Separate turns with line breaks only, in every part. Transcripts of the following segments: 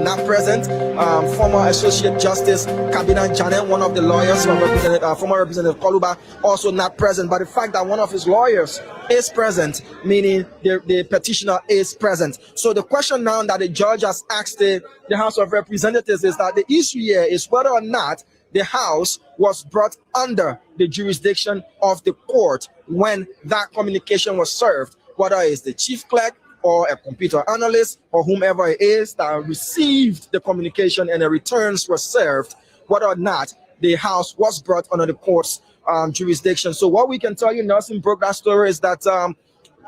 not present. Former Associate Justice Kabina Janet, one of the lawyers, former Representative Kolubah, also not present. But the fact that one of his lawyers is present, meaning the petitioner is present. So the question now that the judge has asked the House of Representatives is that the issue here is whether or not the House was brought under the jurisdiction of the court when that communication was served, whether it's the chief clerk or a computer analyst or whomever it is that received the communication and the returns were served, whether or not the House was brought under the court's jurisdiction. So what we can tell you, Nelson broke that story, is that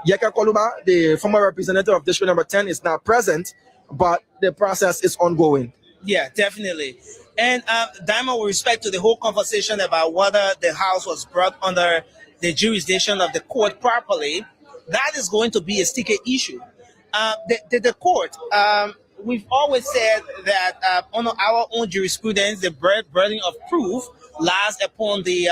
Yekeh Kolubah, the former representative of District Number 10, is not present, but the process is ongoing.
Yeah, definitely. And Diamond, with respect to the whole conversation about whether the House was brought under the jurisdiction of the court properly, that is going to be a sticky issue. The court, we've always said that on our own jurisprudence, the burden of proof lies upon the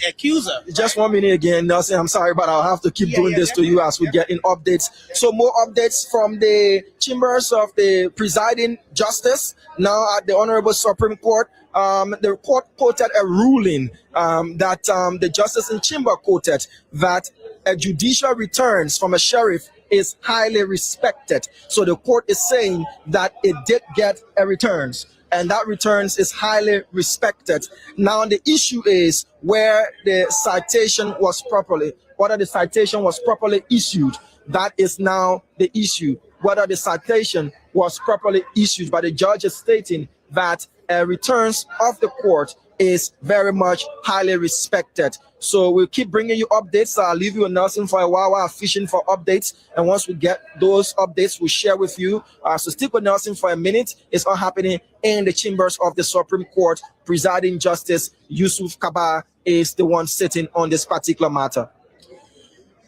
accuser.
Just 1 minute again, Nelson. I'm sorry, but I'll have to keep doing this to you as we get in updates. So more updates from the chambers of the presiding justice now at the Honorable Supreme Court. The court quoted a ruling that the justice in chamber quoted that a judicial returns from a sheriff is highly respected. So the court is saying that it did get a returns, and that returns is highly respected. Now the issue is where the citation was properly, whether the citation was properly issued. That is now the issue, whether the citation was properly issued. But the judge is stating that returns of the court is very much highly respected. So we'll keep bringing you updates. I'll leave you with Nelson for a while while fishing for updates. And once we get those updates, we'll share with you. So stick with Nelson for a minute. It's all happening in the chambers of the Supreme Court. Presiding Justice Yusuf Kabah is the one sitting on this particular matter.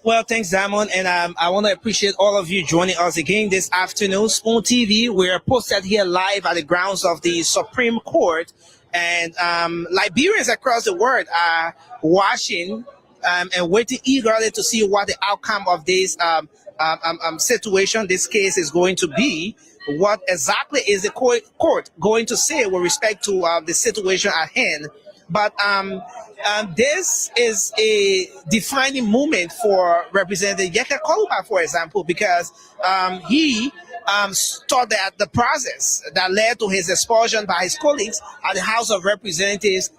Well, thanks, Diamond, and I want to appreciate all of you joining us again this afternoon. Spoon TV, we're posted here live at the grounds of the Supreme Court, and Liberians across the world are watching and waiting eagerly to see what the outcome of this situation, this case, is going to be. What exactly is the court going to say with respect to the situation at hand? But this is a defining moment for Representative Yekeh Kolubah, for example, because he thought that the process that led to his expulsion by his colleagues at the House of Representatives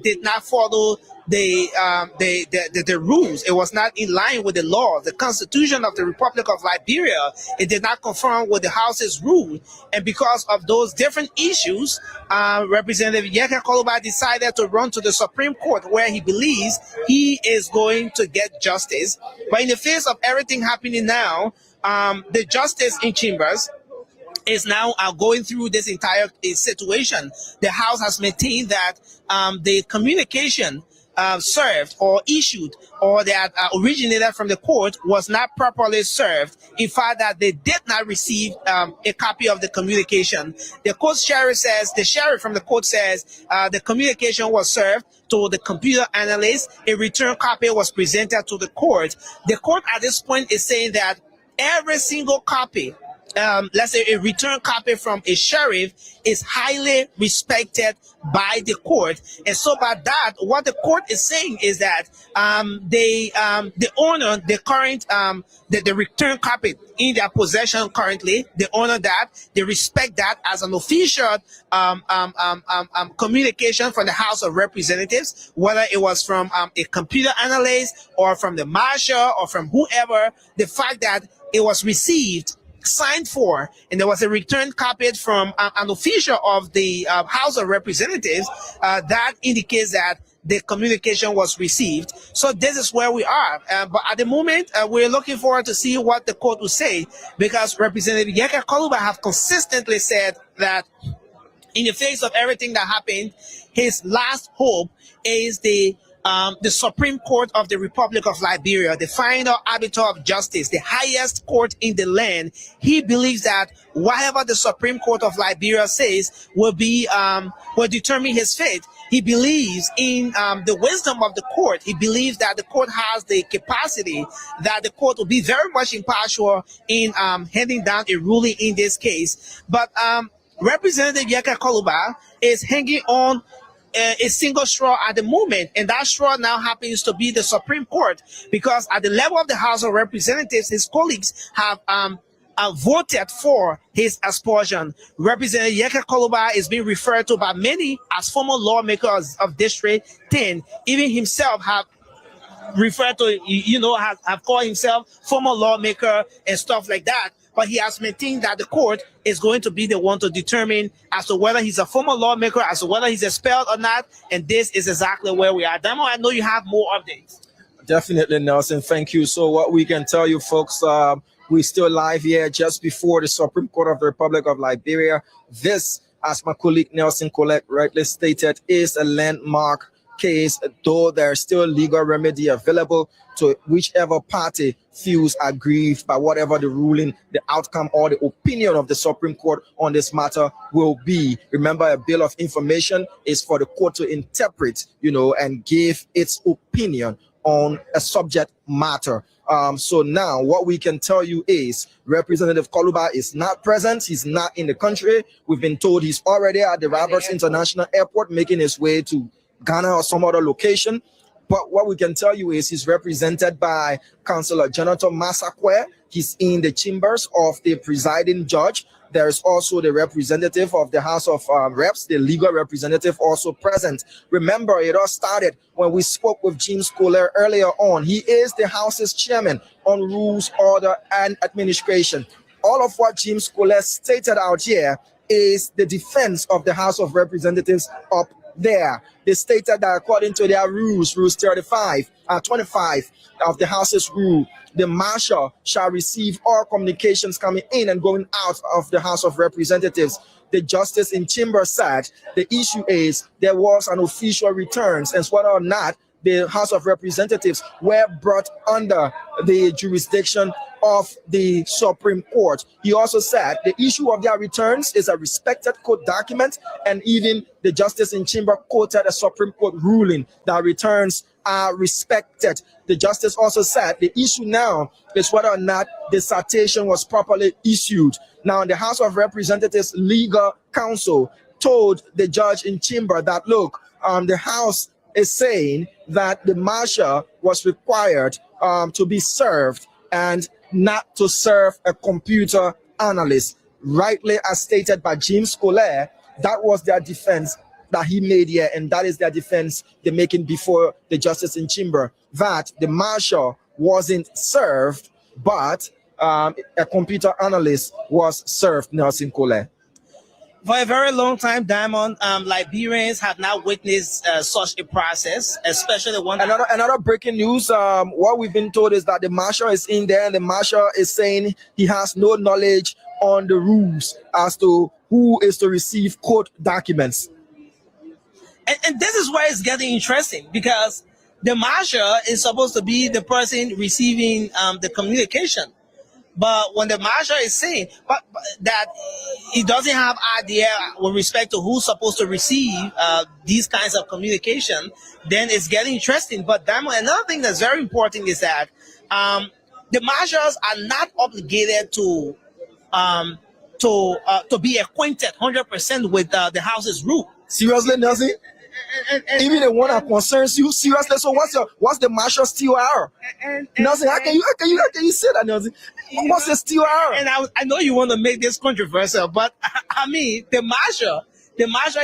did not follow the rules. It was not in line with the law, the Constitution of the Republic of Liberia. It did not conform with the House's rule, and because of those different issues, Representative Yekeh Kolubah decided to run to the Supreme Court, where he believes he is going to get justice. But in the face of everything happening now, the justice in chambers is now going through this entire situation. The House has maintained that the communication served or issued or that originated from the court was not properly served. In fact, that they did not receive a copy of the communication. The court sheriff says, the sheriff from the court says the communication was served to the computer analyst. A return copy was presented to the court. The court at this point is saying that every single copy, let's say a return copy from a sheriff, is highly respected by the court. And so by that, what the court is saying is that the owner, the current, the return copy in their possession currently, the owner that, they respect that as an official communication from the House of Representatives, whether it was from a computer analyst or from the marshal or from whoever. The fact that it was received, signed for, and there was a return copy from an official of the House of Representatives, that indicates that the communication was received. So this is where we are. But at the moment, we're looking forward to see what the court will say, because Representative Yekeh Kolubah have consistently said that in the face of everything that happened, his last hope is the the Supreme Court of the Republic of Liberia, the final arbiter of justice, the highest court in the land, he believes that whatever the Supreme Court of Liberia says will determine his fate. He believes in the wisdom of the court. He believes that the court has the capacity, that the court will be very much impartial in handing down a ruling in this case. But Representative Yekeh Kolubah is hanging on a single straw at the moment, and that straw now happens to be the Supreme Court, because at the level of the House of Representatives, his colleagues have voted for his expulsion. Representative Yekeh Kolubah is being referred to by many as former lawmakers of District 10. Even himself have referred to, have called himself former lawmaker and stuff like that. But he has maintained that the court is going to be the one to determine as to whether he's a former lawmaker, as to whether he's expelled or not. And this is exactly where we are. Damo, I know you have more updates.
Definitely, Nelson. Thank you. So what we can tell you, folks, we're still live here just before the Supreme Court of the Republic of Liberia. This, as my colleague Nelson Collette rightly stated, is a landmark case, though there's still legal remedy available to whichever party feels aggrieved by whatever the ruling, the outcome, or the opinion of the Supreme Court on this matter will be. Remember, a bill of information is for the court to interpret, and give its opinion on a subject matter. So now what we can tell you is Representative Kolubah is not present. He's not in the country. We've been told he's already at the Roberts International Airport making his way to Ghana or some other location. But what we can tell you is he's represented by Councillor Jonathan Masakwe. He's in the chambers of the presiding judge. There's also the representative of the House of Reps, the legal representative, also present. Remember, it all started when we spoke with James Kohler earlier on. He is the House's chairman on rules, order, and administration. All of what James Kohler stated out here is the defense of the House of Representatives up there. They stated that according to their rules 25 of the House's rule, the marshal shall receive all communications coming in and going out of the House of Representatives. The justice in chamber said the issue is there was an official returns, and whether or not the House of Representatives were brought under the jurisdiction of the Supreme Court. He also said the issue of their returns is a respected court document, and even the justice in chamber quoted a Supreme Court ruling that returns are respected. The justice also said the issue now is whether or not the citation was properly issued. Now, the House of Representatives legal counsel told the judge in chamber that, look, the House is saying that the marshal was required to be served and not to serve a computer analyst. Rightly as stated by James Kohler, that was their defense that he made here, and that is their defense they're making before the justice in chamber, that the marshal wasn't served, but a computer analyst was served, Nelson Kohler.
For a very long time, Diamond, Liberians have not witnessed such a process, especially one.
Another breaking news. What we've been told is that the marshal is in there, and the marshal is saying he has no knowledge on the rules as to who is to receive court documents.
And this is where it's getting interesting, because the marshal is supposed to be the person receiving the communication. But when the marshal is saying that he doesn't have idea with respect to who's supposed to receive these kinds of communication, then it's getting interesting. But another thing that's very important is that the marshals are not obligated to be acquainted 100% with the House's rule.
Seriously, Nelson? Even the one that concerns you, seriously. So what's the marshal's TOR? Nelson, how can you say that, Nelson? What's the TOR?
And I know you want to make this controversial, but I mean the marshal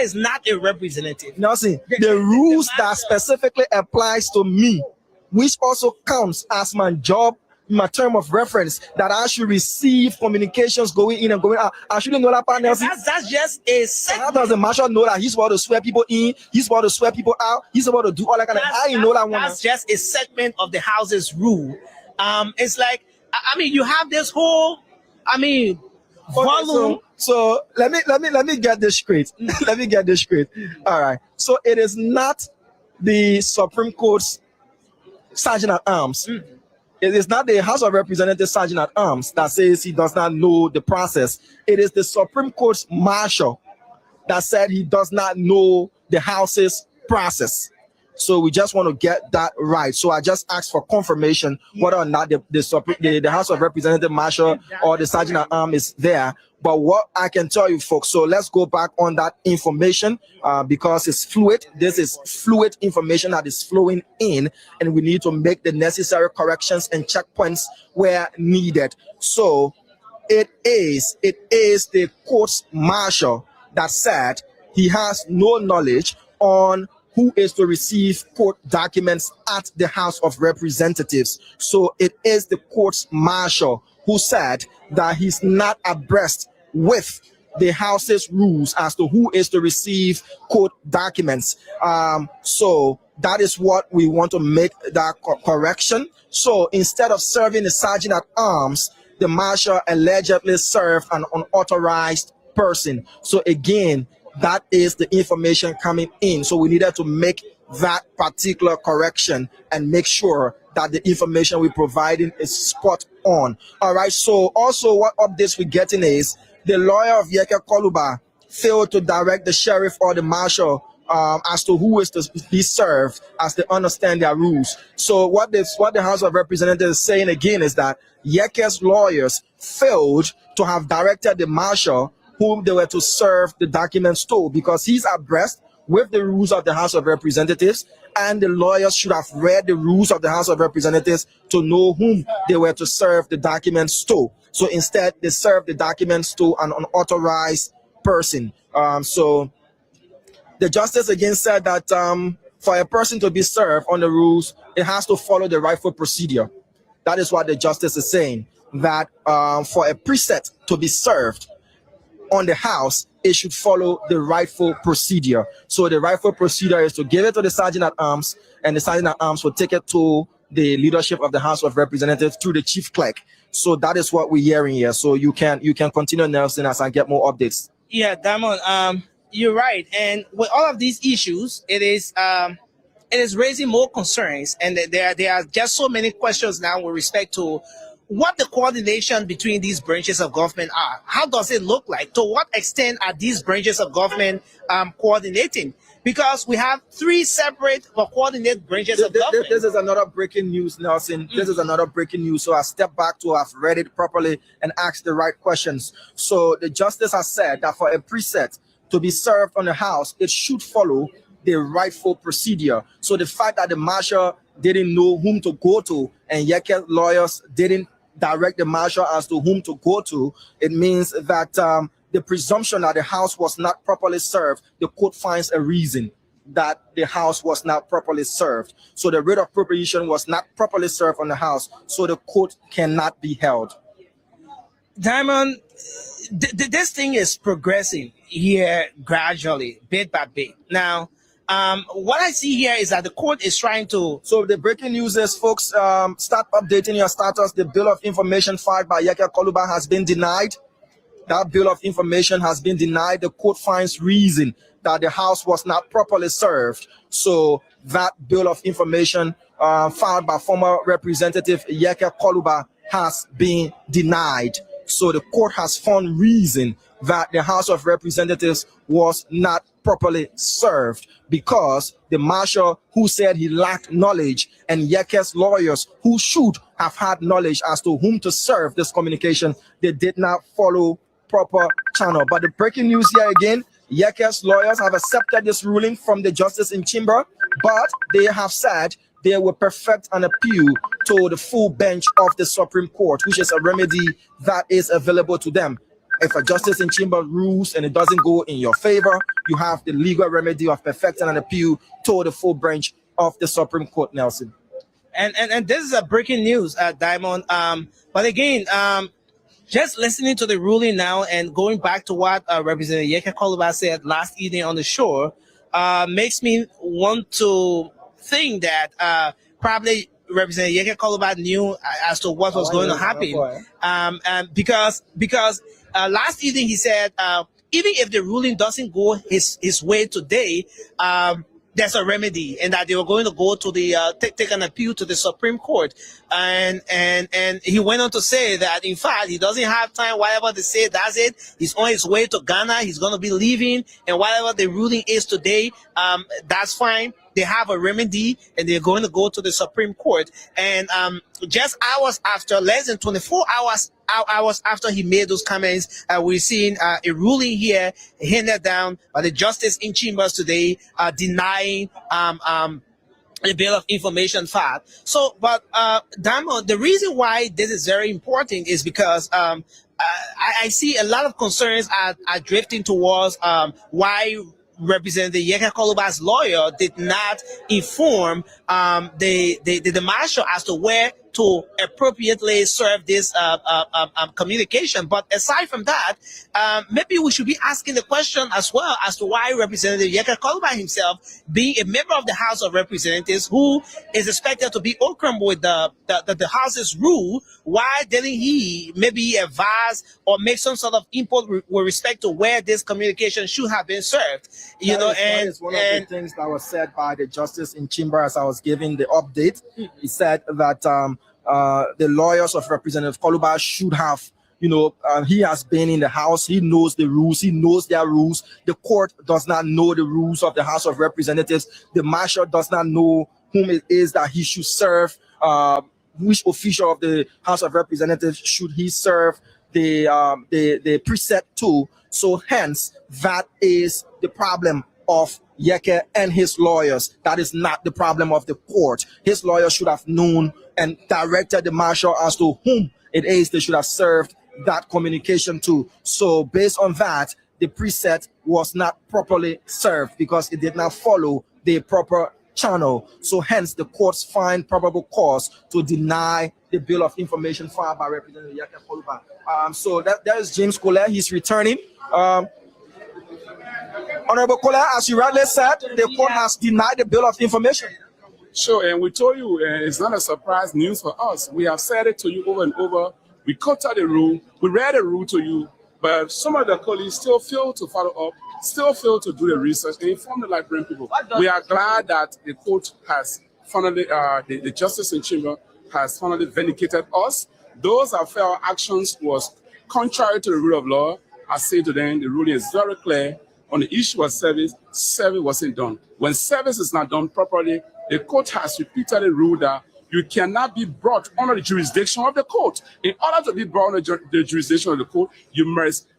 is not a representative.
Nelson, the rules that specifically applies to me, which also counts as my job, my term of reference, that I should receive communications going in and going out. I shouldn't know that part, Nelson.
That's just a segment.
How does the marshal know that he's about to swear people in, he's about to swear people out, he's about to do all that kind of thing? How you know that one?
That's just a segment of the House's rule. It's like, I mean, you have this whole, volume.
So let me get this straight. Let me get this straight. All right. So it is not the Supreme Court's Sergeant at Arms. It is not the House of Representatives Sergeant at Arms that says he does not know the process. It is the Supreme Court's Marshal that said he does not know the House's process. So we just want to get that right. So I just asked for confirmation whether or not the House of Representative Marshal or the Sergeant at Arms is there. But what I can tell you, folks, so let's go back on that information because it's fluid. This is fluid information that is flowing in, and we need to make the necessary corrections and checkpoints where needed. So it is the court's marshal that said he has no knowledge on who is to receive court documents at the House of Representatives. So it is the court's marshal who said that he's not abreast with the House's rules as to who is to receive court documents. So that is what we want to make that correction. So instead of serving the Sergeant at Arms, the marshal allegedly served an unauthorized person. So again, that is the information coming in. So we needed to make that particular correction and make sure that the information we're providing is spot on. All right. So also what updates we're getting is the lawyer of Yekeh Kolubah failed to direct the sheriff or the marshal as to who is to be served as they understand their rules. So what the House of Representatives is saying again is that Yekeh's lawyers failed to have directed the marshal whom they were to serve the documents to, because he's abreast with the rules of the House of Representatives, and the lawyers should have read the rules of the House of Representatives to know whom they were to serve the documents to. So instead, they served the documents to an unauthorized person. So the justice again said that for a person to be served on the rules, it has to follow the rightful procedure. That is what the justice is saying, that for a preset to be served on the House, it should follow the rightful procedure. So the rightful procedure is to give it to the Sergeant at Arms, and the Sergeant at Arms will take it to the leadership of the House of Representatives through the Chief Clerk. So that is what we're hearing here. So you can continue, Nelson, as I get more updates.
Yeah, Damon, you're right. And with all of these issues, it is raising more concerns, and there are just so many questions now with respect to what the coordination between these branches of government are. How does it look like? To what extent are these branches of government coordinating? Because we have three separate but coordinated branches of government.
This is another breaking news, Nelson. This is another breaking news. So I step back to have read it properly and asked the right questions. So the justice has said that for a preset to be served on the House, it should follow the rightful procedure. So the fact that the marshal didn't know whom to go to and Yekeh lawyers didn't direct the marshal as to whom to go to, it means that the presumption that the House was not properly served, the court finds a reason that the House was not properly served. So the writ of appropriation was not properly served on the House, so the court cannot be held.
Diamond, this thing is progressing here gradually, bit by bit. Now, what I see here is that the court is trying to...
So the breaking news is, folks, start updating your status. The bill of information filed by Yekeh Kolubah has been denied. That bill of information has been denied. The court finds reason that the House was not properly served. So that bill of information filed by former Representative Yekeh Kolubah has been denied. So the court has found reason that the House of Representatives was not properly served because the marshal who said he lacked knowledge and Yekeh's lawyers who should have had knowledge as to whom to serve this communication, they did not follow proper channel. But the breaking news here again, Yekeh's lawyers have accepted this ruling from the justice in chamber, but they have said they will perfect an appeal to the full bench of the Supreme Court, which is a remedy that is available to them. If a justice in chamber rules and it doesn't go in your favor, you have the legal remedy of perfecting an appeal to the full bench of the Supreme Court, Nelson.
And this is a breaking news, Diamond. But again, just listening to the ruling now and going back to what Representative Yekeh Kolubah said last evening on the show, makes me want to think that probably Representative Yekeh Kolubah knew as to what was going to happen. Because last evening he said, even if the ruling doesn't go his way today, there's a remedy, and that they were going to go to the take an appeal to the Supreme Court, and he went on to say that in fact he doesn't have time. Whatever they say, that's it. He's on his way to Ghana. He's going to be leaving, and whatever the ruling is today, that's fine. They have a remedy, and they're going to go to the Supreme Court. And just hours after, less than 24 hours after he made those comments, we're seeing a ruling here handed down by the justice in chambers today, denying the Bill of Information filed. So, but Diamond, the reason why this is very important is because I see a lot of concerns are drifting towards why Representative Yekeh Kolubah's lawyer did not inform the marshal as to where to appropriately serve this communication. But aside from that, maybe we should be asking the question as well as to why Representative Yekeh Kolubah himself, being a member of the House of Representatives, who is expected to be open with the House's rule, why didn't he maybe advise or make some sort of input with respect to where this communication should have been served?
That is one of the things that was said by the justice in chamber as I was giving the update. He said that the lawyers of Representative Kolubah should have, he has been in the House, he knows the rules, he knows their rules. The court does not know the rules of the House of Representatives. The marshal does not know whom it is that he should serve, which official of the House of Representatives should he serve the precept to. So hence, that is the problem of Yekeh and his lawyers. That is not the problem of the court. His lawyers should have known and directed the marshal as to whom it is they should have served that communication to. So based on that, the precept was not properly served because it did not follow the proper channel. So hence the courts find probable cause to deny the Bill of Information filed by Representative Yekeh Kolubah. So that is James Colette. He's returning. Honorable Colette, as you rightly said, the court has denied the Bill of Information.
Sure, and we told you it's not a surprise news for us. We have said it to you over and over. We quoted the rule, we read the rule to you, but some of the colleagues still fail to follow up, still fail to do the research and inform the Liberian people. We are glad that the court has finally, the justice in chamber has finally vindicated us. Those of our actions was contrary to the rule of law. I say to them, the ruling is very clear on the issue of service. Service wasn't done. When service is not done properly, the court has repeatedly ruled that you cannot be brought under the jurisdiction of the court. In order to be brought under the jurisdiction of the court,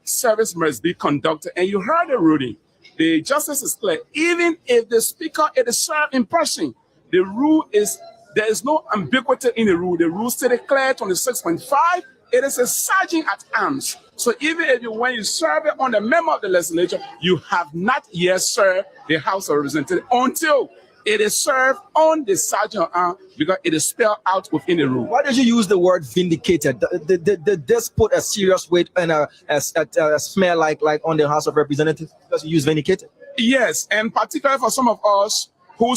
service must be conducted. And you heard the ruling. The justice is clear. Even if the speaker is served in person, the rule is, there is no ambiguity in the rule. The rule stated clear 26.5. It is a sergeant at arms. So even if when you serve it on the member of the legislature, you have not yet served the House of Representatives until it is served on the sergeant at arms, because it is spelled out within the rule.
Why did you use the word vindicated? Did this put a serious weight and a smell like on the House of Representatives because you use vindicated?
Yes, and particularly for some of us who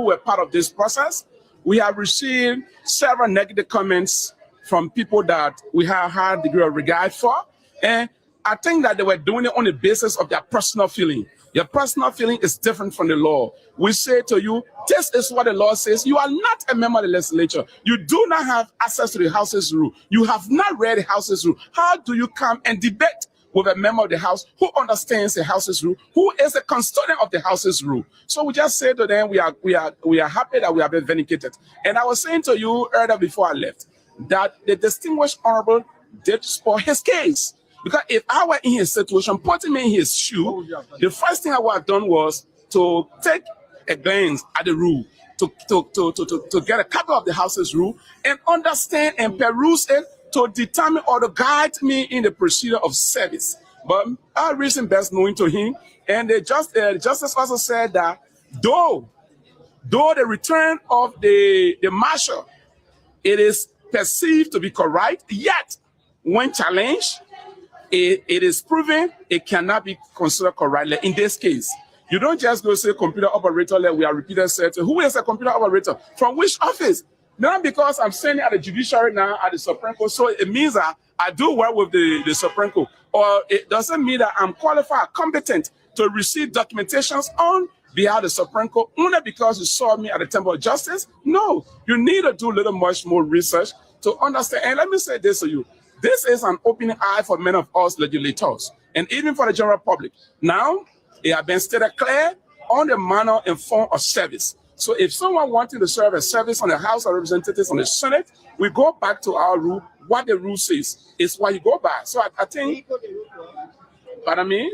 were part of this process, we have received several negative comments from people that we have had a degree of regard for. And I think that they were doing it on the basis of their personal feeling. Your personal feeling is different from the law. We say to you, this is what the law says. You are not a member of the legislature. You do not have access to the House's rule. You have not read the House's rule. How do you come and debate with a member of the House who understands the House's rule, who is a custodian of the House's rule? So we just say to them, we are happy that we have been vindicated. And I was saying to you earlier before I left, that the distinguished honorable did spoil his case. Because if I were in his situation, putting me in his shoe, the first thing I would have done was to take a glance at the rule, to get a copy of the House's rule and understand and peruse it to determine or to guide me in the procedure of service. But I reason best knowing to him, and the justice also said that though the return of the marshal, it is perceived to be correct, yet when challenged, it is proven it cannot be considered correctly. In this case, you don't just go say computer operator, like we are repeatedly said, who is a computer operator? From which office? Not because I'm standing at the judiciary now at the Supreme Court, so it means that I do work with the Supreme Court, or it doesn't mean that I'm qualified, competent to receive documentations on behind the Supreme Court only because you saw me at the Temple of Justice? No, you need to do a little much more research to understand. And let me say this to you. This is an opening eye for many of us legislators and even for the general public. Now, it has been stated clear on the manner and form of service. So if someone wanting to serve a service on the House of Representatives on the Senate, we go back to our rule. What the rule says is what you go by. So I think, but I mean,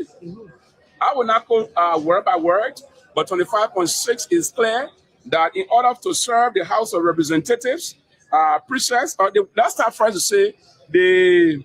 I will not go word by word, but 25.6 is clear that in order to serve the House of Representatives, let's start first to say the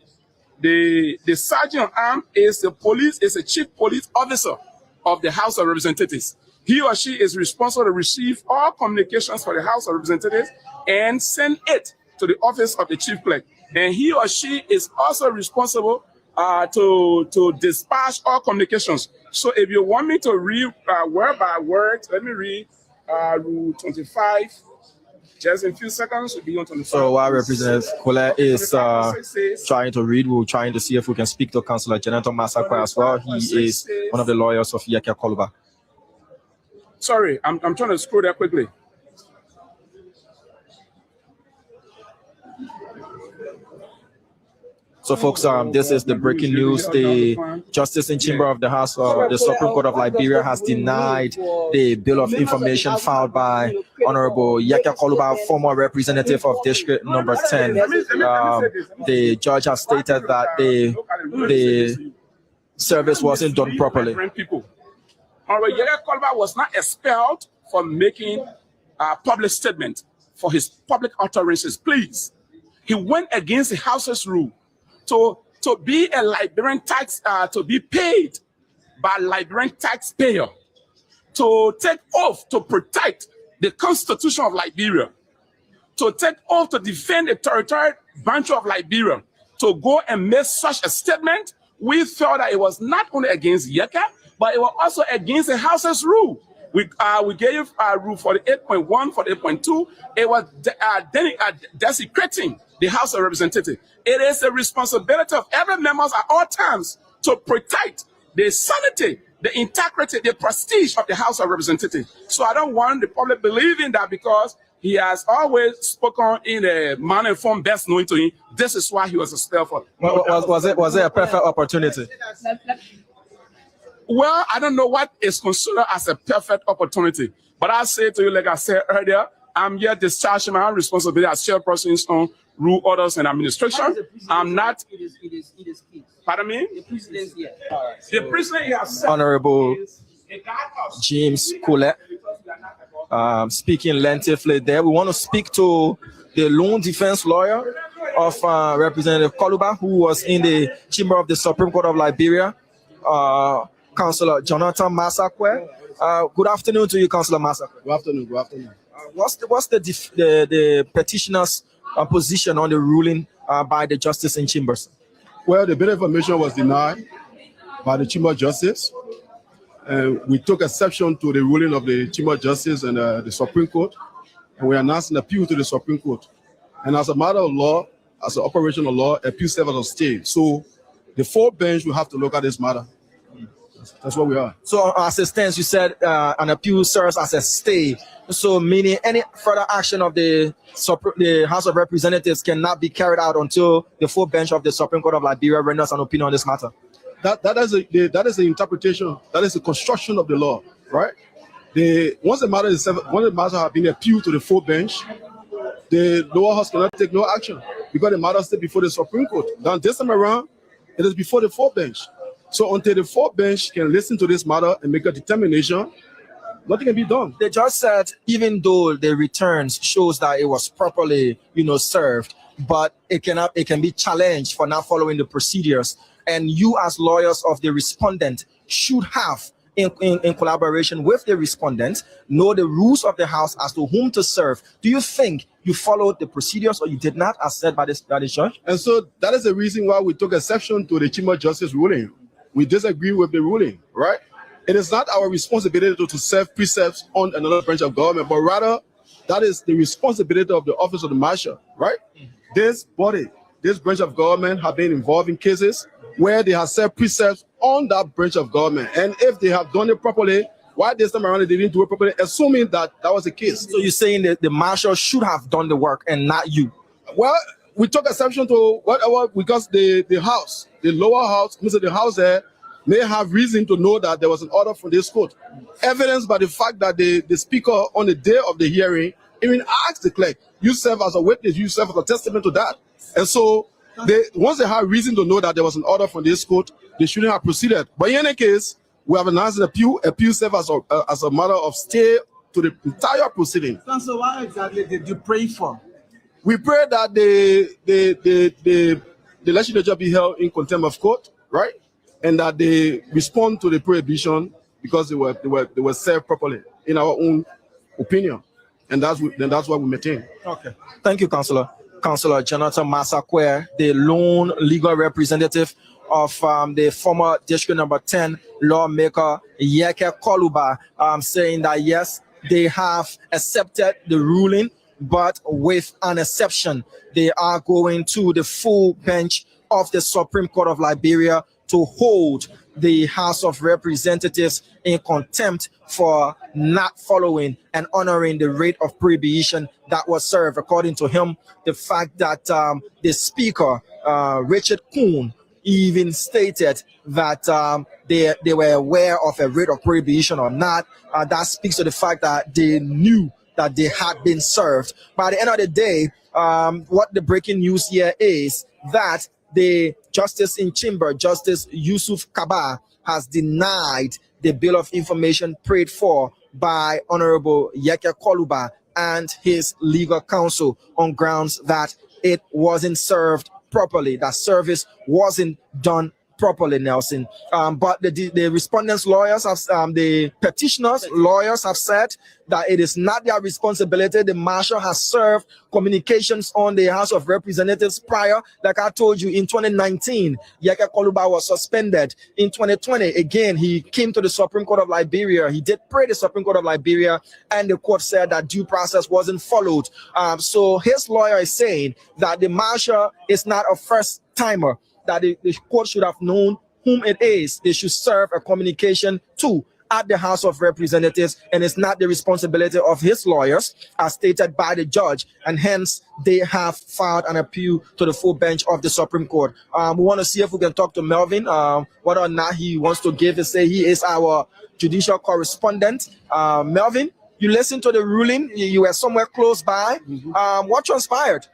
sergeant at arms is a chief police officer of the House of Representatives. He or she is responsible to receive all communications for the House of Representatives and send it to the office of the chief clerk. And he or she is also responsible to dispatch all communications. So if you want me to read word by word, let me read Rule 25. Just in a few seconds, we'll be on 25.
So while Representative Kolubah is trying to read, we're trying to see if we can speak to Councillor Jonathan Masakwe as well. He is one of the lawyers of Yekeh Kolubah.
Sorry, I'm trying to scroll that quickly.
So, folks, this is the breaking news. The Justice in Chamber of the House, the Supreme Court of Liberia, has denied the bill of information filed by Honorable Yekeh Kolubah, former representative of District Number 10. The judge has stated that the service wasn't done properly.
Honorable Yekeh Kolubah was not expelled for making a public statement for his public utterances. Please, he went against the House's rule. To be a Liberian tax, to be paid by Liberian taxpayer, to take oath to protect the Constitution of Liberia, to take oath to defend the territorial boundary of Liberia, to go and make such a statement, we felt that it was not only against Yekeh, but it was also against the House's rule. We gave rule 48.1, 48.2. It was desecrating the House of Representatives. It is the responsibility of every member at all times to protect the sanity, the integrity, the prestige of the House of Representatives. So I don't want the public believing that because he has always spoken in a manner and form best known to him, this is why he was expelled for.
Was it a perfect opportunity?
Well, I don't know what is considered as a perfect opportunity, but I say to you, like I said earlier, I'm here discharging my own responsibility as chairperson on rule, orders, and administration. I'm not.
It is key.
Pardon me?
The president here.
The president here has said
Honorable James Kolubah speaking lengthily there. We want to speak to the lone defense lawyer of Representative Kolubah, who was in the chamber of the Supreme Court of Liberia, Councillor Jonathan Masakwe. Good afternoon to you, Councillor Masakwe.
Good afternoon. Good afternoon.
What's the petitioner's position on the ruling by the Justice in Chambers?
Well, the bill of information was denied by the Chamber of Justice. We took exception to the ruling of the Chamber of Justice and the Supreme Court, and we announced an appeal to the Supreme Court. And as a matter of law, as an operation of law, appeal serves as a stay. So the full bench will have to look at this matter. That's what we are.
So as it stands, you said an appeal serves as a stay. So meaning any further action of the House of Representatives cannot be carried out until the full bench of the Supreme Court of Liberia renders an opinion on this matter.
That is the interpretation. That is the construction of the law, right? Once the matter has been appealed to the full bench, the lower house cannot take no action because the matter is still before the Supreme Court. Now this time around, it is before the full bench. So until the full bench can listen to this matter and make a determination, nothing can be done.
The judge said even though the returns shows that it was properly, served, but it can be challenged for not following the procedures. And you as lawyers of the respondent should have, in collaboration with the respondent, know the rules of the House as to whom to serve. Do you think you followed the procedures or you did not, as said by the judge?
And so that is the reason why we took exception to the Chamber of Justice ruling. We disagree with the ruling, right? It is not our responsibility to serve precepts on another branch of government, but rather that is the responsibility of the office of the marshal, right? This body, this branch of government have been involved in cases where they have served precepts on that branch of government. And if they have done it properly, Why this time around they didn't do it properly, assuming that that was the case.
So you're saying that the marshal should have done the work and not you?
Well, we took exception to whatever because the house, the lower house, the house there may have reason to know that there was an order from this court. Evidenced by the fact that the speaker on the day of the hearing even asked the clerk, you serve as a witness, you serve as a testament to that. And so once they have reason to know that there was an order from this court, they shouldn't have proceeded. But in any case, we have announced an appeal serve as a matter of stay to the entire proceeding.
So what exactly did you pray for?
We pray that the legislature be held in contempt of court, right? And that they respond to the prohibition because they were served properly, in our own opinion. And that's what we maintain.
Okay. Thank you, Councillor. Councillor Jonathan Massaquer, the lone legal representative of the former District Number 10 lawmaker Yekeh Kolubah, saying that yes, they have accepted the ruling, but with an exception. They are going to the full bench of the Supreme Court of Liberia to hold the House of Representatives in contempt for not following and honoring the rate of prohibition that was served. According to him, the fact that the Speaker, Richard Kuhn, even stated that they were aware of a rate of prohibition or not, that speaks to the fact that they knew that they had been served. By the end of the day, what the breaking news here is that the Justice in Chamber, Justice Yusuf Kabah, has denied the bill of information prayed for by Honorable Yekeh Kolubah and his legal counsel on grounds that it wasn't served properly, that service wasn't done properly, Nelson. But the respondents' lawyers have, the petitioners' lawyers have said that it is not their responsibility. The marshal has served communications on the House of Representatives prior. Like I told you, in 2019, Yekeh Kolubah was suspended. In 2020, again, he came to the Supreme Court of Liberia. He did pray the Supreme Court of Liberia, and the court said that due process wasn't followed. So his lawyer is saying that the marshal is not a first-timer, that the court should have known whom it is they should serve a communication to at the House of Representatives, and it's not the responsibility of his lawyers, as stated by the judge, and hence they have filed an appeal to the full bench of the Supreme Court. We want to see if we can talk to Melvin, whether or not he wants to give his say. He is our judicial correspondent. Melvin, you listened to the ruling, you were somewhere close by. What transpired?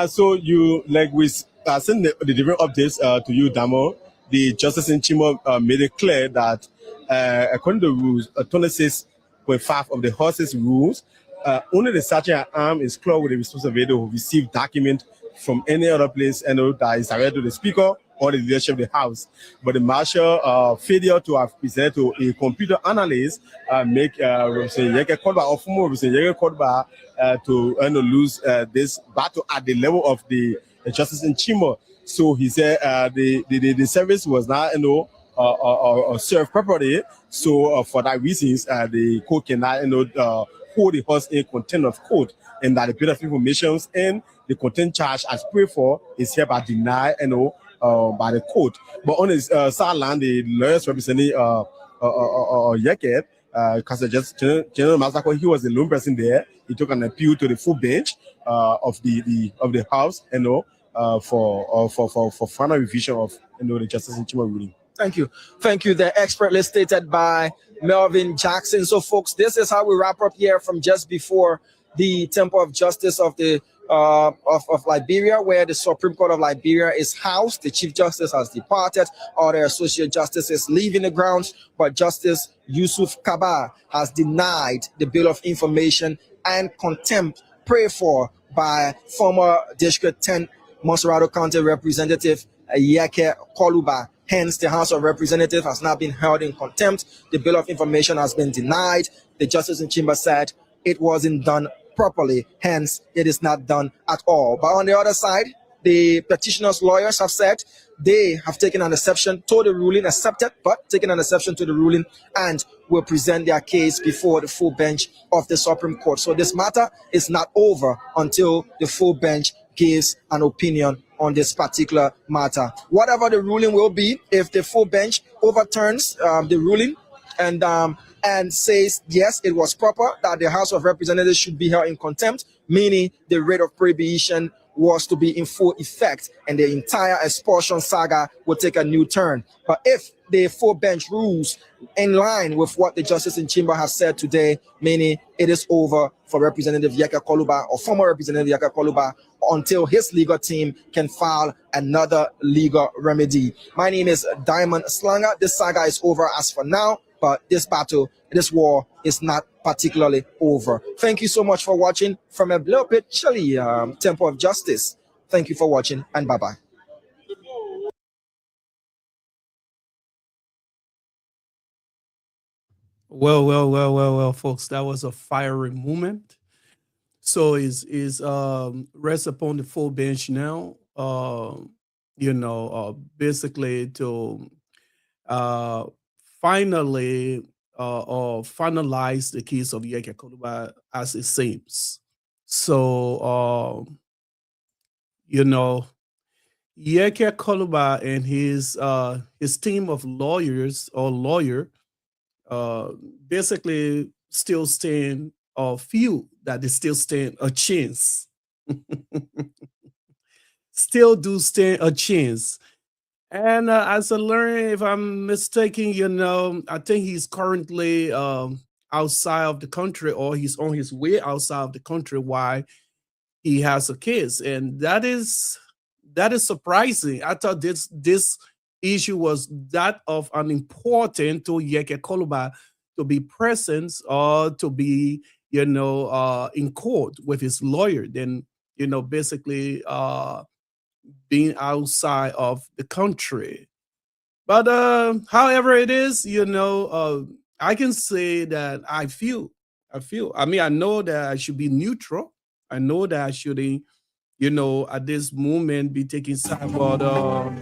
So you, like we send the different updates to you, Damo. The Justice in Chamber made it clear that according to the rules, 26.5 of the horses rules, only the sergeant at arms is clear with the responsibility to receive document from any other place that is directed to the Speaker or the leadership of the House. But the marshal failure to have presented to a computer analyst make Representative Yekeh Kolubah or former Representative Yekeh Kolubah to lose this battle at the level of the Justice in Chamber. So he said the service was not served properly. So for that reasons, the court cannot hold the horse in contempt of court, and that the bit of information and the contempt charge as prayed for is hereby denied by the court. But on his sideline, the lawyers representing Yekeh, General Massaquer, he was the lone person there. He took an appeal to the full bench of the House, for final revision of the Justice in Chamber ruling.
Thank you. Thank you. The expertly stated by Melvin Jackson. So, folks, this is how we wrap up here from just before the Temple of Justice of the of Liberia, where the Supreme Court of Liberia is housed. The Chief Justice has departed, or the Associate Justice is leaving the grounds, but Justice Yusuf Kabah has denied the bill of information and contempt prayed for by former District 10 Monserrado County Representative Yekeh Kolubah. Hence, the House of Representatives has now been held in contempt. The bill of information has been denied. The Justice in Chamber said it wasn't done properly. Hence, it is not done at all. But on the other side, the petitioner's lawyers have said they have taken an exception to the ruling, accepted, but taken an exception to the ruling, and will present their case before the full bench of the Supreme Court. So this matter is not over until the full bench gives an opinion on this particular matter. Whatever the ruling will be, if the full bench overturns the ruling and and says, yes, it was proper that the House of Representatives should be held in contempt, meaning the writ of prohibition was to be in full effect and the entire expulsion saga would take a new turn. But if the full bench rules in line with what the justice in chamber has said today, meaning it is over for Representative Yekeh Kolubah or former Representative Yekeh Kolubah until his legal team can file another legal remedy. My name is Diamond Slanger. This saga is over as for now, but this battle, this war is not particularly over. Thank you so much for watching from a little bit chilly Temple of Justice. Thank you for watching and bye-bye.
Well, folks, that was a fiery moment. So is rest upon the full bench now. Basically to finally finalize the case of Yekeh Kolubah as it seems. So Yekeh Kolubah and his team of lawyers or lawyer basically still stand or feel that they still stand a chance. Still do stand a chance. And as I learned, if I'm mistaken, I think he's currently outside of the country or he's on his way outside of the country while he has a case. And that is surprising. I thought this issue was that of an important to Yekeh Kolubah to be present or to be, in court with his lawyer. Then, basically being outside of the country. But however it is, I can say that I feel. I mean, I know that I should be neutral. I know that I shouldn't, at this moment be taking side, but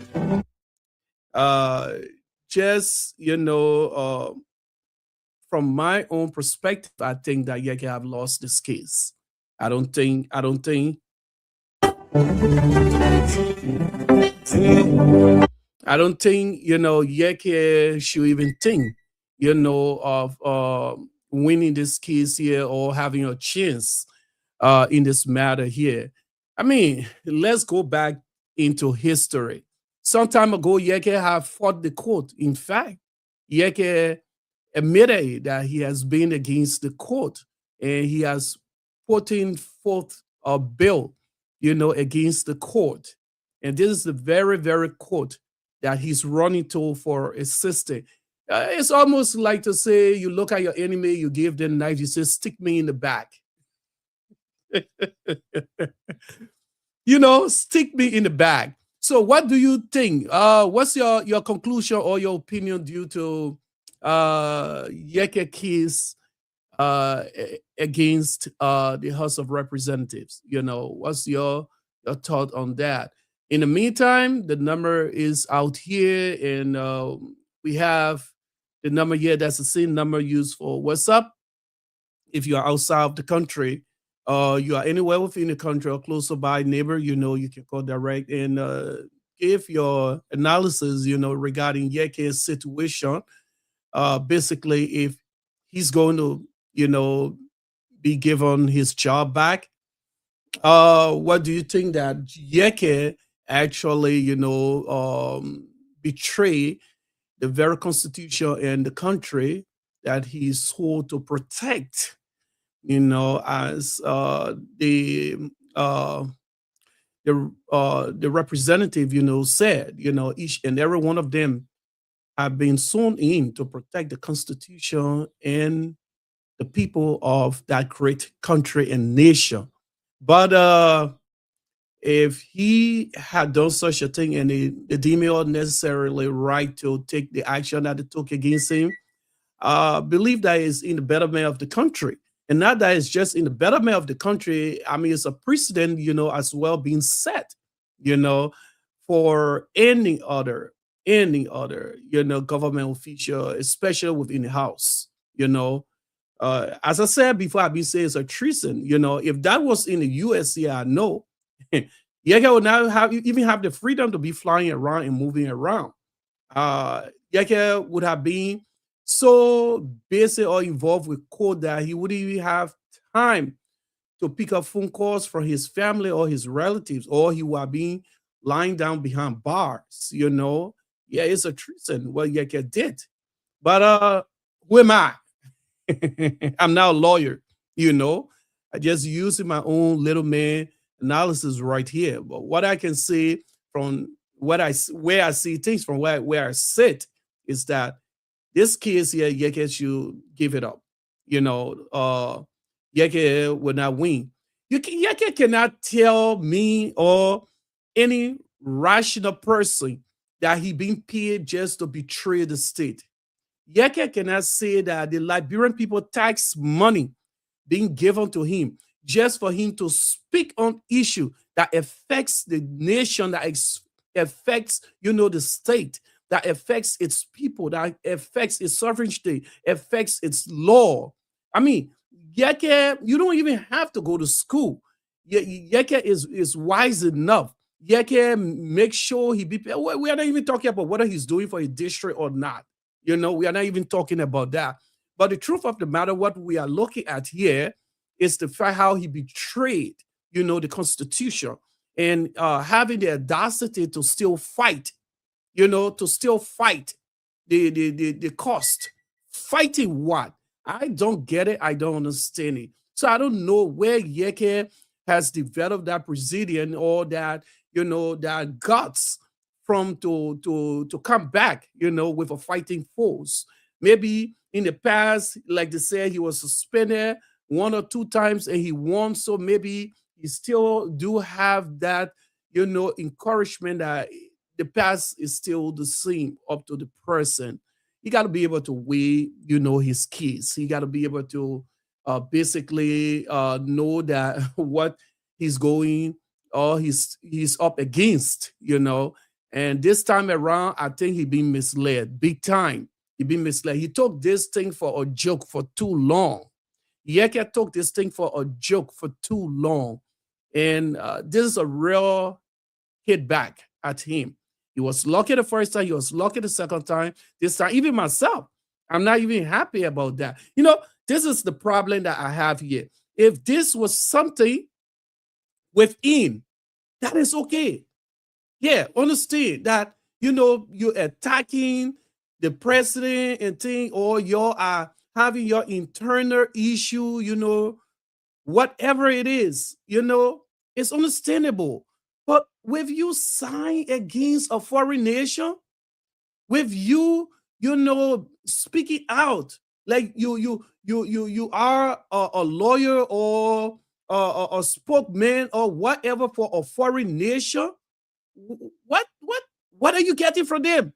just from my own perspective, I think that Yekeh have lost this case. I don't think Yekeh should even think, of winning this case here or having a chance in this matter here. I mean, let's go back into history. Some time ago, Yekeh have fought the court. In fact, Yekeh admitted that he has been against the court and he has put in forth a bill, against the court. And this is the very, very court that he's running to for assistance. It's almost like to say you look at your enemy, you give them a knife, you say, stick me in the back. Stick me in the back. So what do you think? What's your conclusion or your opinion due to Yekeh case against the House of Representatives? What's your thought on that? In the meantime, the number is out here, and we have the number here. That's the same number used for WhatsApp. If you are outside of the country, you are anywhere within the country or closer by neighbor, you can call direct and give your analysis, regarding Yekeh's situation. Basically, if he's going to, be given his job back, what do you think that Yekeh actually, betray the very constitution and the country that he swore to protect? As the representative, said, each and every one of them have been sworn in to protect the Constitution and the people of that great country and nation. But if he had done such a thing and they deem it necessarily right to take the action that they took against him, believe that is in the betterment of the country. And not that it's just in the betterment of the country. I mean, it's a precedent, as well being set, for any other, government official, especially within the House, as I said before, I've been saying it's a treason. If that was in the US, yeah, I know. Yekeh would now even have the freedom to be flying around and moving around. Yekeh would have been so busy or involved with code that he wouldn't even have time to pick up phone calls from his family or his relatives, or he would be lying down behind bars, you know. Yeah, it's a treason what Yekeh did. But who am I? I'm now a lawyer, you know. I just using my own little man analysis right here. But what I can say from where I see things from where I sit is that this case here, Yekeh should give it up. You know, Yekeh will not win. Yekeh cannot tell me or any rational person that he being paid just to betray the state. Yekeh cannot say that the Liberian people tax money being given to him just for him to speak on issue that affects the nation, that affects, you know, the state, that affects its people, that affects its sovereignty, affects its law. I mean, Yekeh, you don't even have to go to school. Yekeh is wise enough. Yekeh make sure he be. We are not even talking about whether he's doing for his district or not. You know, we are not even talking about that. But the truth of the matter, what we are looking at here is the fact how he betrayed, you know, the Constitution and having the audacity to still fight, you know, to still fight the cost. Fighting what? I don't get it. I don't understand it. So I don't know where Yekeh has developed that precision or that, you know, that guts from to come back, you know, with a fighting force. Maybe in the past, like they said, he was suspended 1 or 2 times and he won. So maybe he still do have that, you know, encouragement that the past is still the same up to the present. He got to be able to weigh, you know, his keys. He got to be able to basically know that what he's going or he's up against, you know. And this time around, I think he been misled big time. He been misled. He took this thing for a joke for too long. Yekeh took this thing for a joke for too long. And this is a real hit back at him. He was lucky the first time. He was lucky the second time. This time, even myself, I'm not even happy about that. You know, this is the problem that I have here. If this was something within, that is okay. Yeah, understand that, you know, you're attacking the president and thing, or you are having your internal issue, you know, whatever it is, you know, it's understandable. But with you sign against a foreign nation, with you, you know, speaking out like you are a lawyer or a spokesman or whatever for a foreign nation, what are you getting from them?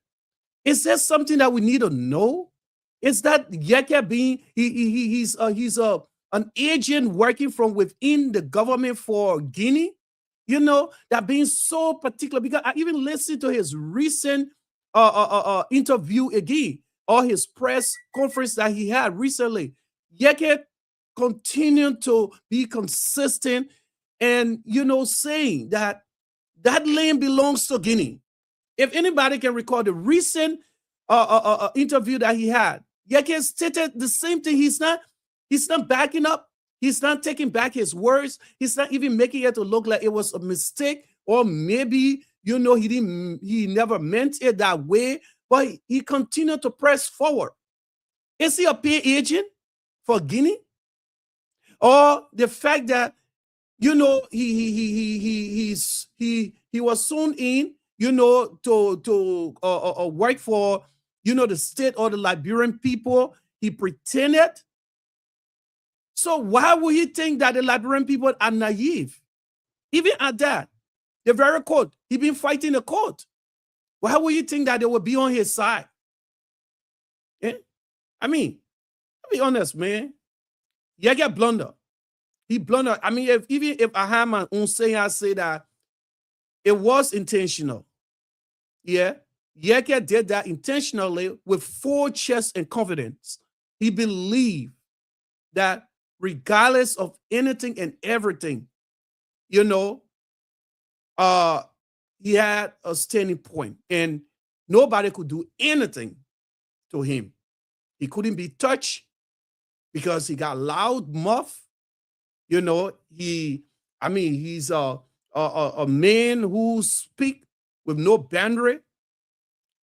Is there something that we need to know? Is that Yekeh being he's an agent working from within the government for Guinea? You know, that being so particular, because I even listened to his recent interview again, or his press conference that he had recently. Yekeh continued to be consistent and, you know, saying that that land belongs to Guinea. If anybody can recall the recent interview that he had, Yekeh stated the same thing. He's not backing up. He's not taking back his words. He's not even making it to look like it was a mistake, or maybe, you know, he never meant it that way, but he continued to press forward. Is he a pay agent for Guinea? Or the fact that, you know, he was soon in, you know, to work for, you know, the state or the Liberian people. He pretended. So why would he think that the Liberian people are naive? Even at that, the very court, he been fighting the court. Why would you think that they will be on his side? Yeah? I mean, to be honest, man, Yekeh blunder. He blundered. I mean, even if I have my own saying, I say that it was intentional. Yeah. Yekeh did that intentionally with full chest and confidence. He believed that regardless of anything and everything, you know, he had a standing point and nobody could do anything to him. He couldn't be touched because he got loud mouth. You know, he's a man who speak with no boundary.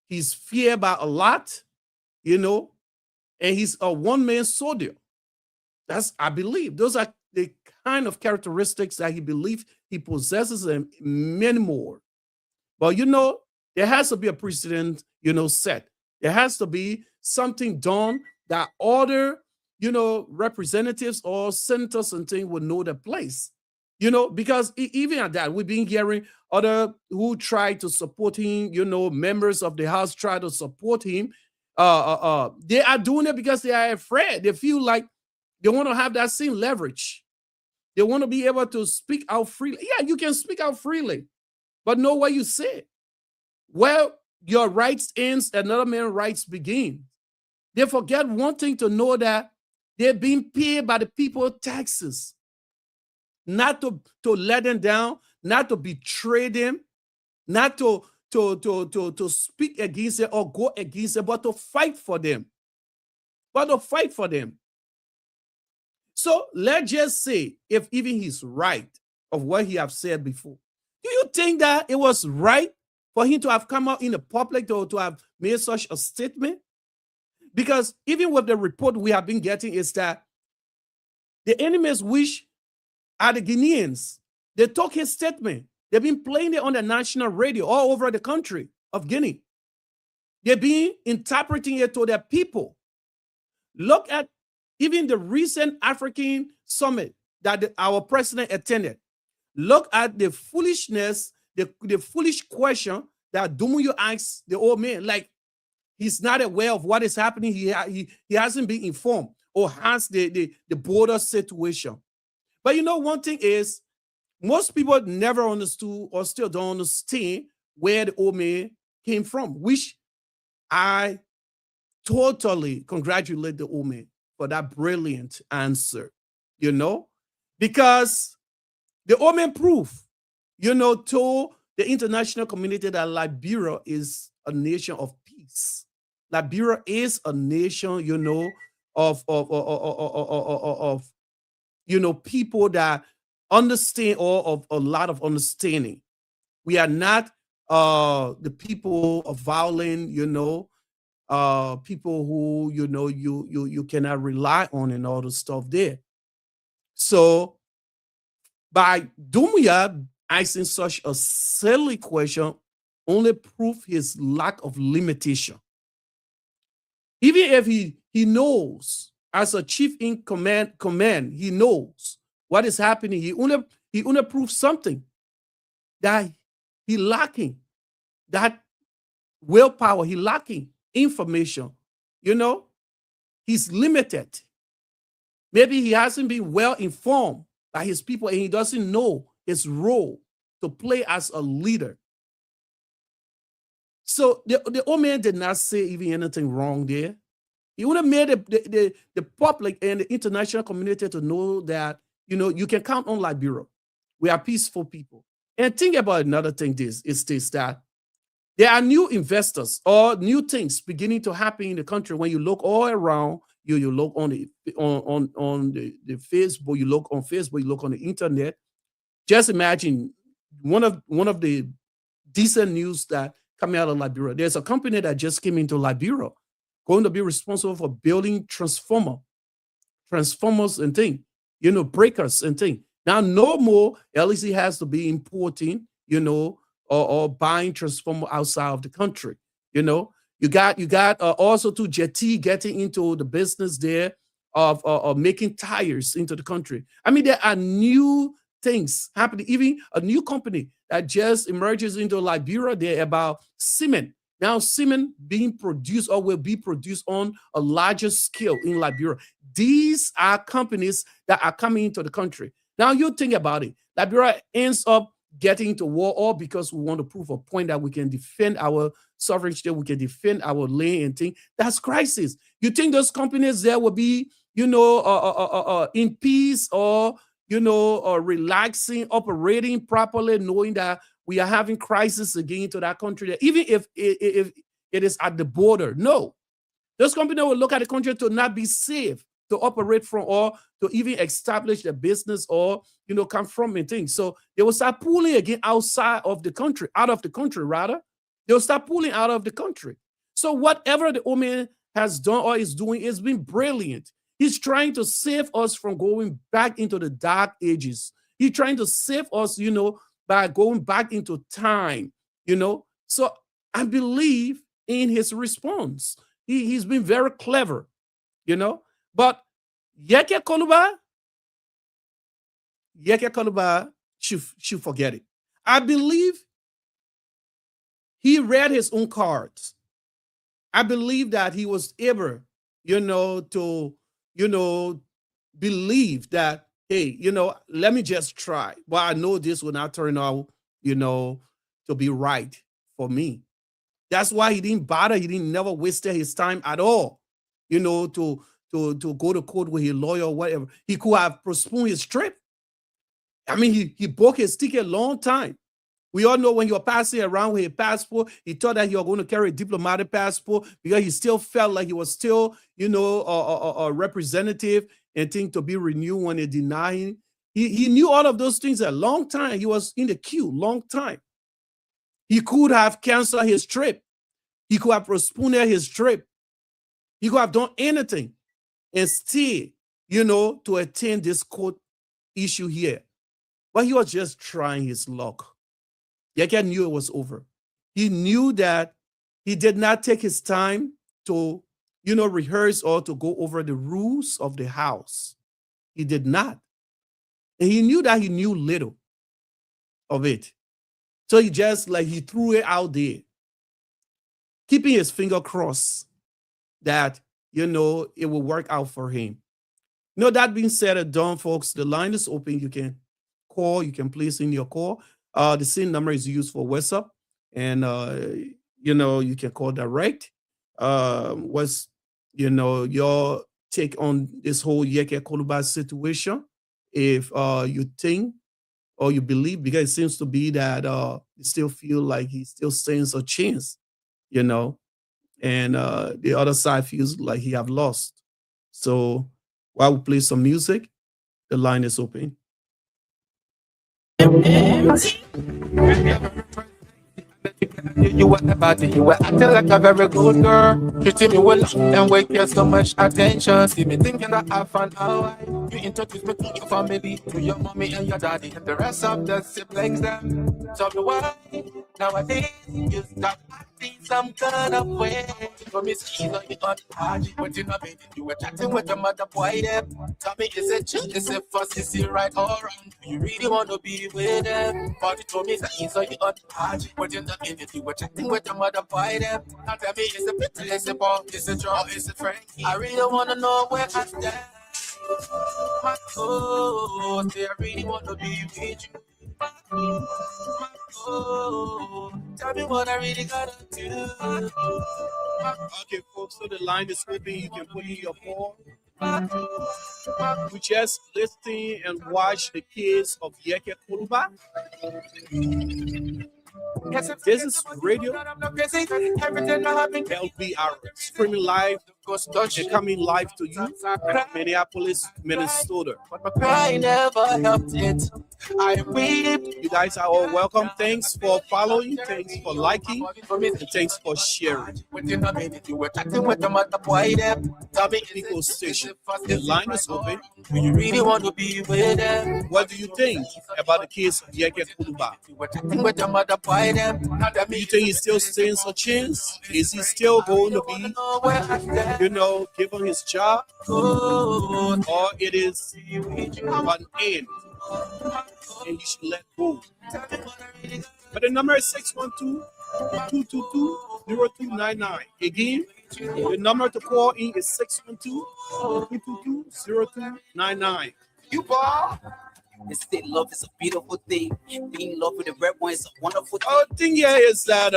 He's feared by a lot, you know, and he's a one-man soldier. I believe, those are the kind of characteristics that he believes he possesses, and many more. But, you know, there has to be a precedent, you know, set. There has to be something done that other, you know, representatives or senators and things will know their place. You know, because even at that, we've been hearing other who try to support him, you know, members of the House try to support him. They are doing it because they are afraid. They feel like they want to have that same leverage. They want to be able to speak out freely. Yeah, you can speak out freely, but know what you say. Well, your rights ends, another man's rights begin. They forget one thing, to know that they're being paid by the people taxes, not to let them down, not to betray them, not to speak against them or go against them, but to fight for them. So let's just say, if even he's right of what he have said before, do you think that it was right for him to have come out in the public to have made such a statement? Because even with the report we have been getting is that the enemies, which are the Guineans, they took his statement. They've been playing it on the national radio all over the country of Guinea. They've been interpreting it to their people. Look at even the recent African summit that our president attended. Look at the foolishness, the foolish question that Dumuyo asked the old man. Like, he's not aware of what is happening. He hasn't been informed or has the border situation. But you know, one thing is, most people never understood or still don't understand where the old man came from, which I totally congratulate the old man for that brilliant answer, you know, because the old man proved, you know, to the international community that Liberia is a nation of peace. Liberia is a nation, you know, of you know, people that understand, or of a lot of understanding. We are not the people of violence, you know, people who, you know, you cannot rely on and all the stuff there. So by Dumbuya asking such a silly question only prove his lack of limitation. Even if he knows, as a chief in command, he knows what is happening. He only proves something, that he lacking that willpower, he lacking information. You know, he's limited. Maybe he hasn't been well informed by his people, and he doesn't know his role to play as a leader. So the old man did not say even anything wrong there. He would have made the public and the international community to know that, you know, you can count on Liberia. We are peaceful people. And think about another thing, that there are new investors or new things beginning to happen in the country. When you look all around, you look on the Facebook, you look on Facebook, you look on the internet. Just imagine one of the decent news that coming out of Liberia. There's a company that just came into Liberia, going to be responsible for building transformers and things, you know, breakers and things. Now, no more LEC has to be importing, you know, or buying transformer outside of the country. You know, you got also to Yekeh getting into the business there of making tires into the country. I mean, there are new things happening. Even a new company that just emerges into Liberia there about cement. Now, cement being produced or will be produced on a larger scale in Liberia. These are companies that are coming into the country. Now, you think about it. Liberia ends up getting into war, all because we want to prove a point that we can defend our sovereignty, we can defend our land and things. That's crisis. You think those companies there will be, you know, in peace, or, you know, relaxing, operating properly, knowing that we are having crisis again to that country, even if it is at the border? No. Those companies will look at the country to not be safe to operate from or to even establish a business or, come from and things. So they will start pulling again outside of the country, out of the country rather. They'll start pulling out of the country. So whatever the old man has done or is doing has been brilliant. He's trying to save us from going back into the dark ages. He's trying to save us, by going back into time, So I believe in his response. He's been very clever, But Yekeh Kolubah should forget it. I believe he read his own cards. I believe that he was able, to, believe that, hey, let me just try. But I know this will not turn out, to be right for me. That's why he didn't bother. He didn't never wasted his time at all, to go to court with his lawyer or whatever. He could have postponed his trip. I mean, he booked his ticket a long time. We all know when you're passing around with a passport, he thought that you were going to carry a diplomatic passport because he still felt like he was still, a representative and thing to be renewed when they deny him. He knew all of those things a long time. He was in the queue, long time. He could have canceled his trip. He could have postponed his trip. He could have done anything and still, to attend this court issue here. But he was just trying his luck. Yekeh knew it was over. He knew that he did not take his time to, rehearse or to go over the rules of the house. He did not. And he knew that he knew little of it. So he just he threw it out there, keeping his finger crossed that, it will work out for him. That being said and done, folks, the line is open. You can call, you can place in your call. The same number is used for WhatsApp, and you can call direct. What's your take on this whole Yekeh Kolubah situation? If you think or you believe, because it seems to be that you still feel like he still stands a chance, and the other side feels like he have lost. So while we play some music, the line is open.
You were about it, you were acting like a very good girl. Treating me well and wait you so much attention. See me thinking that I found out why. You introduced me to your family, to your mommy and your daddy, and the rest of the siblings them. Tell me why nowadays you start acting some kind of way. You me see on the unhappy, but you know me. You were chatting with your mother boy them. Tell me is it true? Is it first? Is it right or wrong? Do you really want to be with them? But you told me that he's on the unhappy, but you know me. You were chatting with your mother boy them. Now tell me is it bitter? Is it ball? Is it draw? Is it frank? I really want to know where I stand. My oh, I really want to be with you. Oh, tell me what I really gotta do.
Okay, folks, so the line is open. You can put in your call. We just listen and watch the case of Yekeh Kolubah. This is radio LBR, streaming live and coming live to you, Minneapolis, Minnesota.
I never helped it. I weep.
You guys are all welcome. Thanks for following, thanks for liking, and thanks for sharing. People Station. The line is open.
Do you really want to be with them?
What do you think about the case of Yekeh Kolubah? Do you think he still stands a chance? Is he still going to be, given his job? Or it is an end and he should let go? But the number is 612-222-0299. Again, the number to call in is 612-222-0299.
You ball. They say love is a beautiful thing. Being in love with the red one is a wonderful thing.
The thing here is that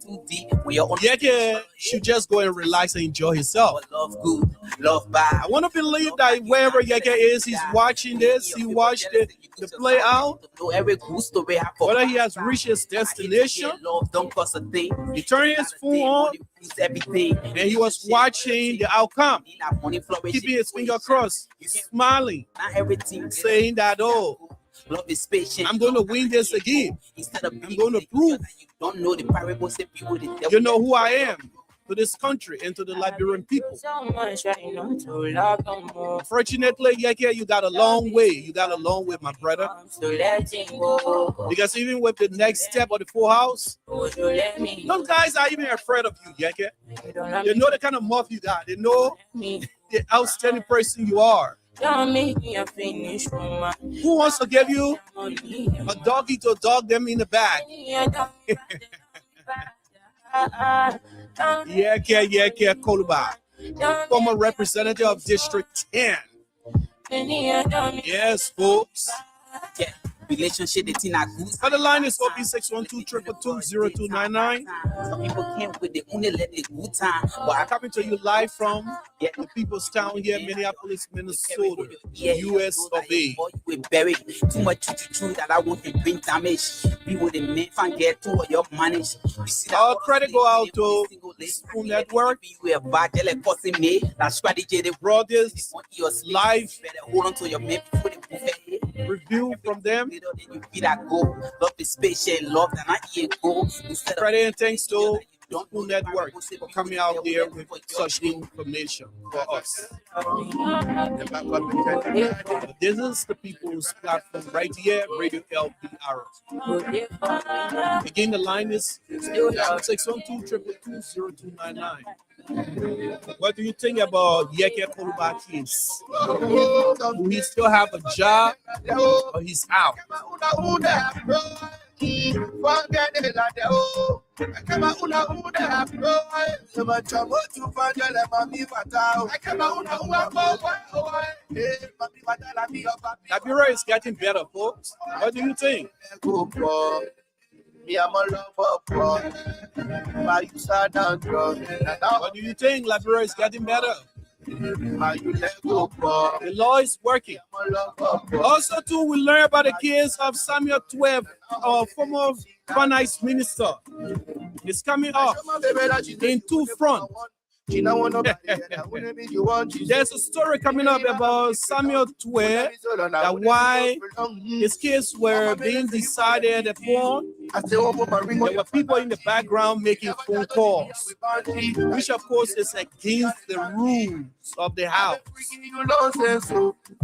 Too deep. We are on
Yekeh should just go and relax and enjoy himself.
love good, love bad.
I want to believe that wherever Yekeh is, he's watching this. He watched the play out. Whether he has reached his destination,
Love don't cost a thing.
he turned his phone on
It's everything.
And he was watching the outcome, keeping his finger crossed, smiling,
Not everything.
saying that, oh,
Love is patient.
I'm going to win this again.
Instead of
I'm going to prove
you don't know the parables that people
you know who I am to this country and to the Liberian people. Unfortunately, Yekeh, you got a long way. You got a long way, my brother. Because even with the next step of the full house, those guys are even afraid of you, Yekeh. They know the kind of mouth you got. They know the outstanding person you are. Who wants to give you a doggy to dog them in the back? Yekeh Kolubah, former representative of District 10. Yes, folks.
Yeah. Relationship, the thing are good.
The line is open 612-222-0299.
Some people came with the only let the good time. But
I'm coming to you live from the People's Town here, Minneapolis, Minnesota, US of A.
You will bury too much choo that I want to bring damage. People the men can get to your manage.
Our credit go out to Spoon Network.
You are bad, like causing me. That strategy they
brought this live
hold on to your men before they
review from them.
You feel that go. Love is patient, love that not here go.
Credit and thanks to Spoon Network for coming out there with such information for us. This is the people's platform right here, Radio LPR. Again, the line is 612-222-0299. What do you think about Yekeh Kolubah case? Do he still have a job or he's out? Liberia is getting better, folks. What do you think? What do you think? Liberia is getting better. The law is working. Also, too, we learn about the case of Samuel 12, former finance minister. It's coming up in two fronts. There's a story coming up about Samuel 12, that why his case were being decided upon. There were people in the background making phone calls, which of course is against the rules of the house.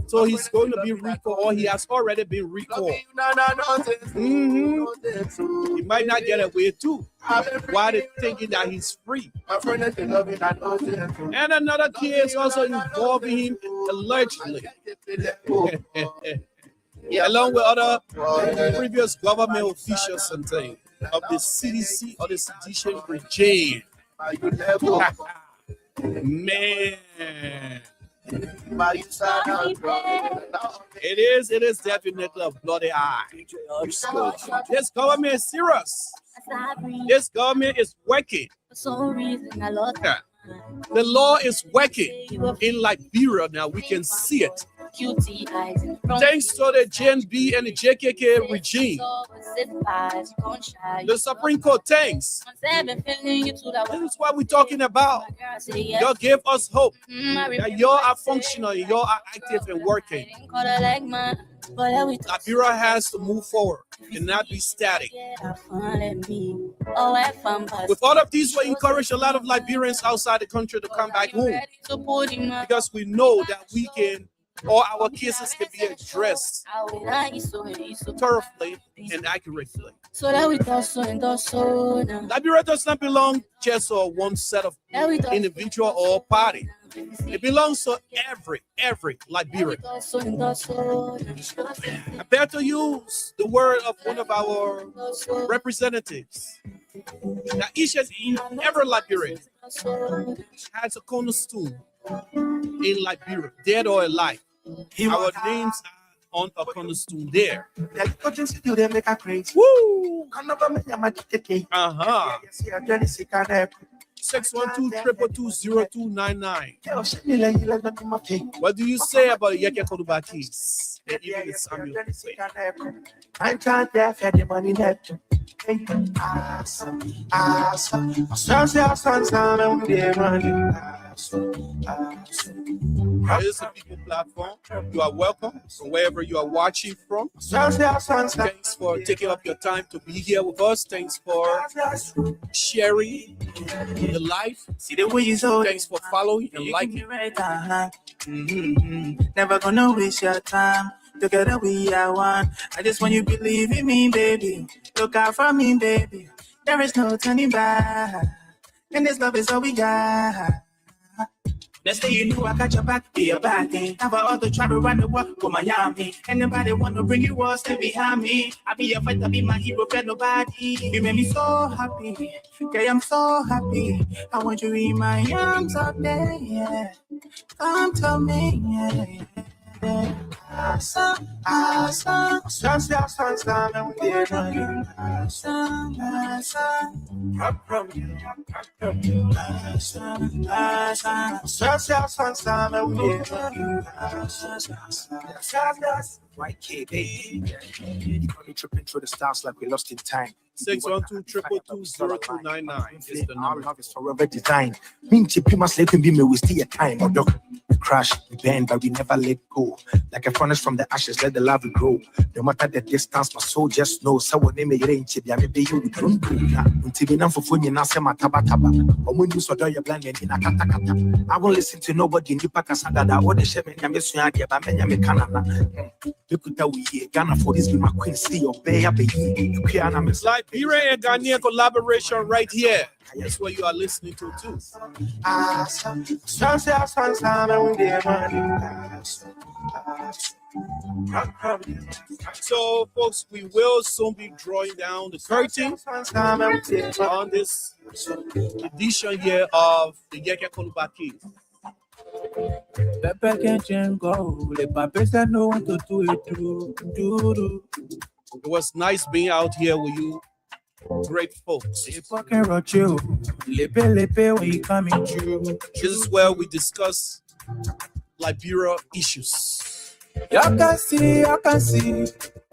So he's going to be recalled, or he has already been recalled. He might not get away too. Why they thinking that he's free? And another case also involving him allegedly, along with other previous government officials and things of the CDC or the sedition regime. Man. It is definitely a bloody eye. This government is serious. This government is working. The law is working in Liberia now. We can see it. Thanks to the JNB and the JKK regime. The Supreme Court, thanks. This is what we're talking about. God gave us hope that you are functional, you are active and working. Liberia has to move forward and not be static. With all of these, we encourage a lot of Liberians outside the country to come back home, because we know that we can, all our cases can be addressed thoroughly and accurately. Liberia does not belong just to one set of individual or party. It belongs to every Liberian. I better use the word of one of our representatives, that each and every Liberian has a cornerstone in Liberia, dead or alive. Our names are on a cornerstone there. Woo! 612-222-0299. What do you say about Yekeh Kolubah keys? And even the Samuel play.
I can't get the money net. Awesome.
This is a people platform. You are welcome from wherever you are watching from. Thanks for taking up your time to be here with us. Thanks for sharing the life. Thanks for following and liking.
Never gonna waste your time. Together we are one. I just want you to believe in me, baby. Look out for me, baby. There is no turning back. And this love is all we got. Next thing you know, I got your back, be your back. Have all the try to run the world for Miami. Anybody want to bring you walls, stay behind me. I be your fighter, be my hero, but nobody. You make me so happy. Okay, I'm so happy. I want you in my arms all day, yeah. Come to me, yeah. Awesome. Yekeh, you probably tripping through the stars like we lost in time.
612-222-0299 is the number.
Love is forever designed. Mean to be my slave can be me, we still a time. Or dog, we crash, we bend, but we never let go. Like a furnace from the ashes, let the love grow. No matter the distance, my soul just knows. So when they may range, maybe you don't do that. Until we know for fun, you now say my taba. Or when you saw your blind in a kata. I won't listen to nobody in the Pakasada or the Shemin Yamisu, but Benjamin Canada. Look at we here. Ghana for this be my queen, see your bay up a year.
Liberia and Ghanaian collaboration right here. That's what you are listening to too. So, folks, we will soon be drawing down the curtain on this edition here of the Yekeh Kolubah Keys. It was nice being out here with you. Great folks. This is where we discuss Liberia issues.
You can see.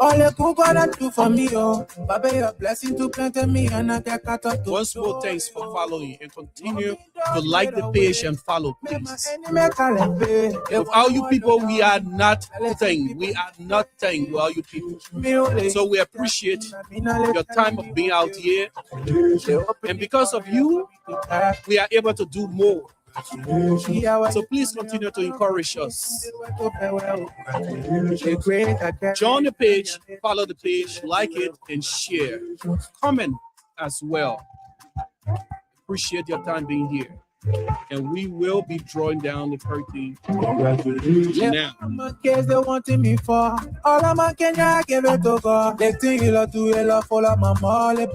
All you gonna do for me, oh. Baby, your blessing to plant me and I get cut up.
Once more, thanks for following and continue to like the page and follow, please. Without you people, we are nothing. We are nothing without you people. So we appreciate your time of being out here. And because of you, we are able to do more. So please continue to encourage us. Join the page, follow the page, like it, and share. Comment as well. Appreciate your time being here. And we will be drawing down the curtain now.
Case they wanting me for all of my Kenya, give it to God. They think you love to follow my mom.